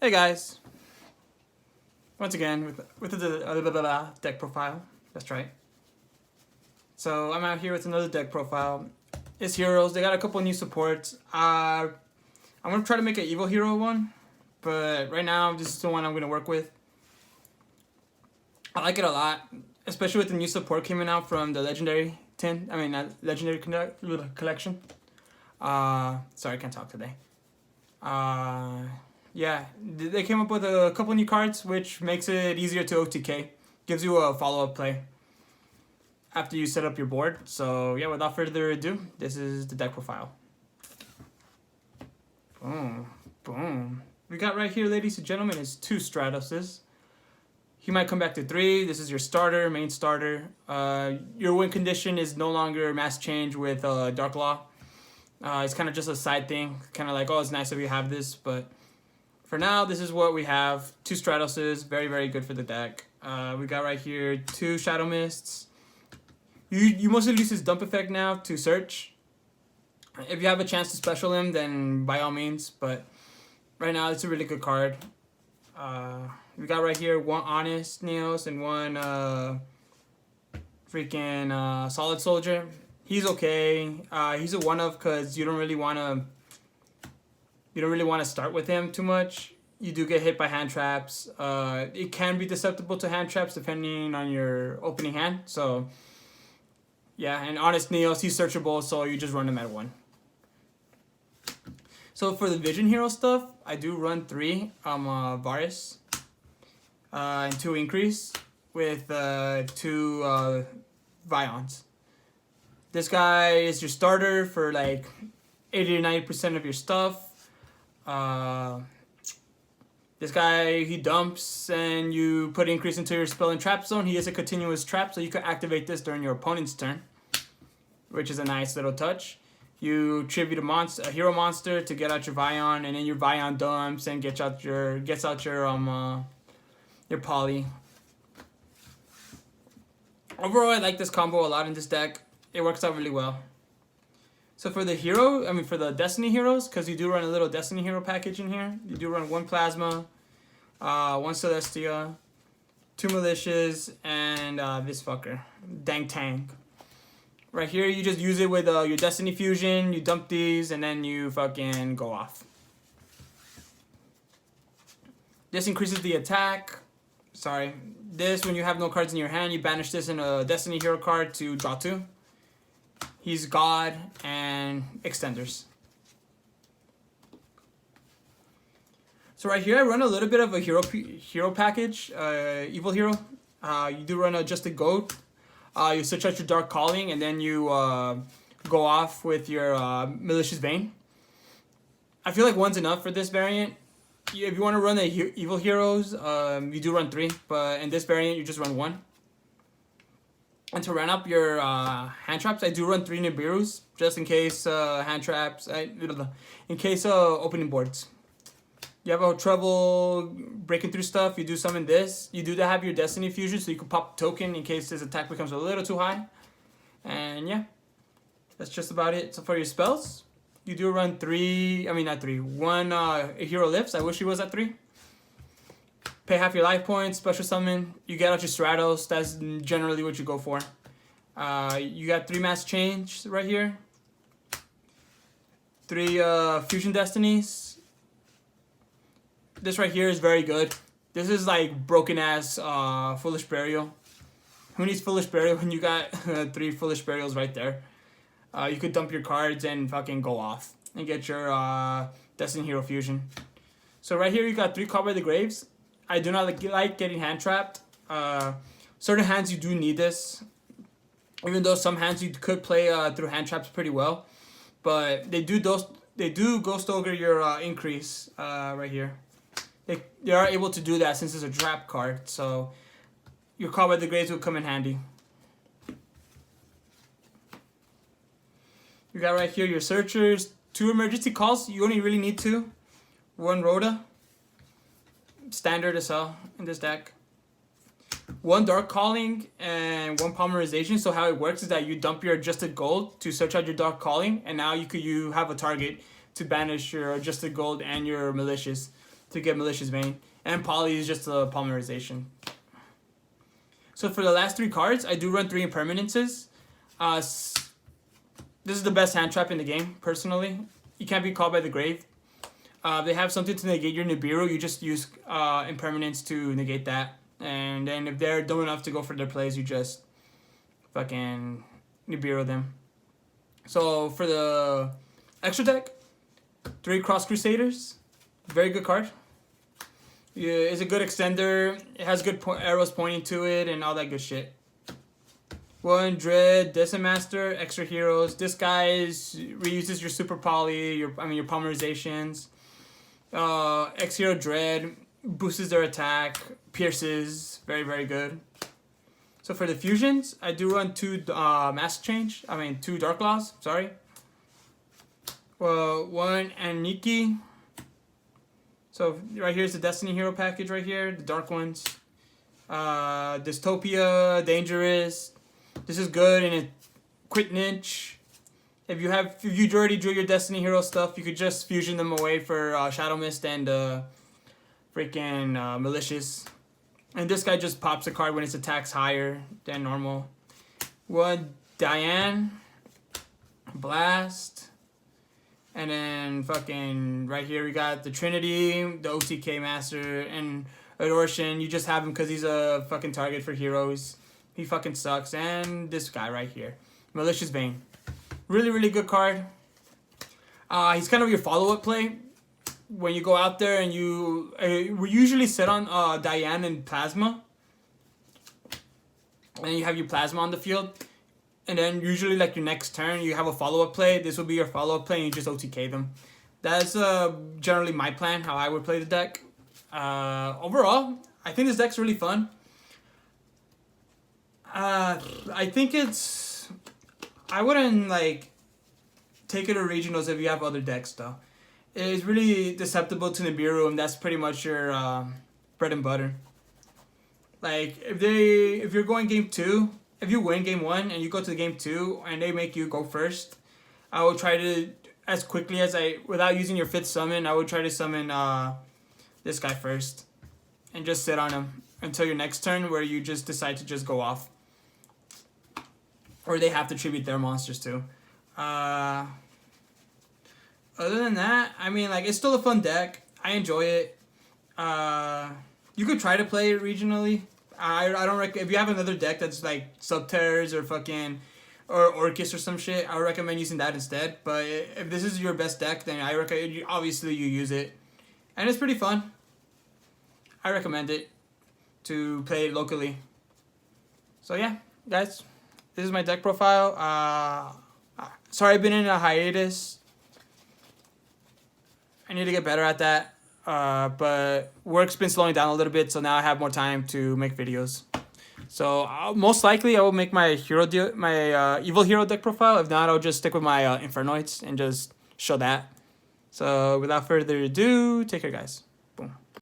Hey guys, once again with the deck profile. That's right. So I'm out here with another deck profile. It's heroes. They got a couple new supports. I'm gonna try to make an evil hero one, but right now this is the one I'm gonna work with. I like it a lot, especially with the new support coming out from the legendary legendary collection. Sorry, I can't talk today. Yeah, they came up with a couple new cards, which makes it easier to OTK. Gives you a follow-up play after you set up your board. So yeah, without further ado, this is the deck profile. Boom, boom. We got right here, ladies and gentlemen, is 2 Stratoses. He might come back to 3. This is your starter, main starter. Your win condition is no longer mass change with Dark Law. It's kind of just a side thing. Kind of like, oh, it's nice if you have this, but for now, this is what we have. 2 Stratoses, very, very good for the deck. We got right here 2 Shadow Mists. You mostly use his dump effect now to search. If you have a chance to special him, then by all means. But right now, it's a really good card. We got right here 1 Honest Neos and 1 freaking Solid Soldier. He's okay. He's a one-of because you don't really want to start with him too much. You do get hit by hand traps. It can be susceptible to hand traps depending on your opening hand. So yeah, and Honest Neos, he's searchable, so you just run him at 1. So for the Vision Hero stuff, I do run 3 Varus and 2 Increase with 2 Vions. This guy is your starter for like 80 to 90% of your stuff. This guy, he dumps and you put Increase into your spell and trap zone. He is a continuous trap, so you can activate this during your opponent's turn, which is a nice little touch. You tribute a hero monster to get out your Vion, and then your Vion dumps and gets out your poly. Overall, I like this combo a lot in this deck. It works out really well. So for the for the Destiny heroes, because you do run a little Destiny hero package in here, you do run 1 Plasma, 1 Celestia, 2 Malicious, and this fucker, Dang Tank. Right here, you just use it with your Destiny Fusion, you dump these, and then you fucking go off. This increases the attack. Sorry. This, when you have no cards in your hand, you banish this in a Destiny hero card to draw 2. He's God and Extenders. So right here, I run a little bit of a hero package, Evil Hero. You do run just a goat. You switch out your Dark Calling, and then you go off with your Malicious Bane. I feel like 1's enough for this variant. If you want to run the Evil Heroes, you do run 3, but in this variant, you just run 1. And to run up your hand traps, I do run 3 Nibiru's, just in case hand traps, in case opening boards. You have trouble breaking through stuff, you do summon this. You do have your Destiny Fusion, so you can pop token in case this attack becomes a little too high. And yeah, that's just about it. So for your spells, you do run 1 Hero Lifts. I wish he was at 3. Pay half your life points, special summon. You get out your Stratos. That's generally what you go for. You got 3 Mass Change right here. 3 Fusion Destinies. This right here is very good. This is like broken ass Foolish Burial. Who needs Foolish Burial when you got 3 Foolish Burials right there? You could dump your cards and fucking go off and get your Destiny Hero Fusion. So right here you got 3 Call by the Graves. I do not like getting hand trapped. Certain hands you do need this, even though some hands you could play through hand traps pretty well, but they do ghost ogre your Increase right here. They are able to do that since it's a trap card, so your Call by the Graves will come in handy. You got right here your Searchers, 2 Emergency Calls. You only really need 2. 1 Rhoda. Standard as hell in this deck. 1 Dark Calling and 1 Polymerization. So how it works is that you dump your adjusted gold to search out your Dark Calling, and now you have a target to banish your adjusted gold and your Malicious. to get malicious bane, and poly is just a polymerization. So for the last 3 cards, I do run 3 impermanences. This is the best hand trap in the game, personally. You can't be caught by the grave. They have something to negate your Nibiru. You just use impermanence to negate that. And then if they're dumb enough to go for their plays, you just fucking Nibiru them. So for the extra deck, 3 Cross Crusaders. Very good card. Yeah, it's a good extender. It has good arrows pointing to it and all that good shit. 1 Dread, Decim Master, extra heroes. This guy reuses your super poly, your polymerizations. X hero Dread boosts their attack, pierces, very very good. So for the fusions, I do run 2 2 Dark Laws. Sorry. Well, 1 Aniki. So right here's the Destiny Hero package right here, the dark ones. Dystopia, Dangerous. This is good in a quick niche. If you already drew your Destiny Hero stuff, you could just fusion them away for Shadow Mist and freaking Malicious. And this guy just pops a card when its attack's higher than normal. 1 Diane, Blast, and then fucking right here we got the Trinity, the OTK Master, and Adoration. You just have him because he's a fucking target for heroes. He fucking sucks. And this guy right here, Malicious Bane. Really, really good card. He's kind of your follow-up play. When you go out there and we usually sit on Diane and Plasma. And you have your Plasma on the field. And then usually like your next turn, you have a follow-up play. This will be your follow-up play and you just OTK them. That's generally my plan, how I would play the deck. Overall, I think this deck's really fun. I think I wouldn't like take it to regionals if you have other decks though. It's really susceptible to Nibiru, and that's pretty much your bread and butter. Like if you're going game 2, if you win game 1 and you go to game 2 and they make you go first, I will try to as quickly as without using your 5th summon, I would try to summon this guy first and just sit on him until your next turn where you just decide to just go off. Or they have to tribute their monsters too. Other than that, I mean, like, it's still a fun deck. I enjoy it. You could try to play it regionally. I don't if you have another deck that's like Subterrors or fucking or Orcus or some shit, I would recommend using that instead. But if this is your best deck, then I recommend obviously you use it, and it's pretty fun. I recommend it to play it locally. So yeah, guys. This is my deck profile. Sorry I've been in a hiatus. I need to get better at that. But work's been slowing down a little bit, so now I have more time to make videos. So most likely I will make my evil hero deck profile. If not, I'll just stick with my Infernoids and just show that. So without further ado, take care, guys.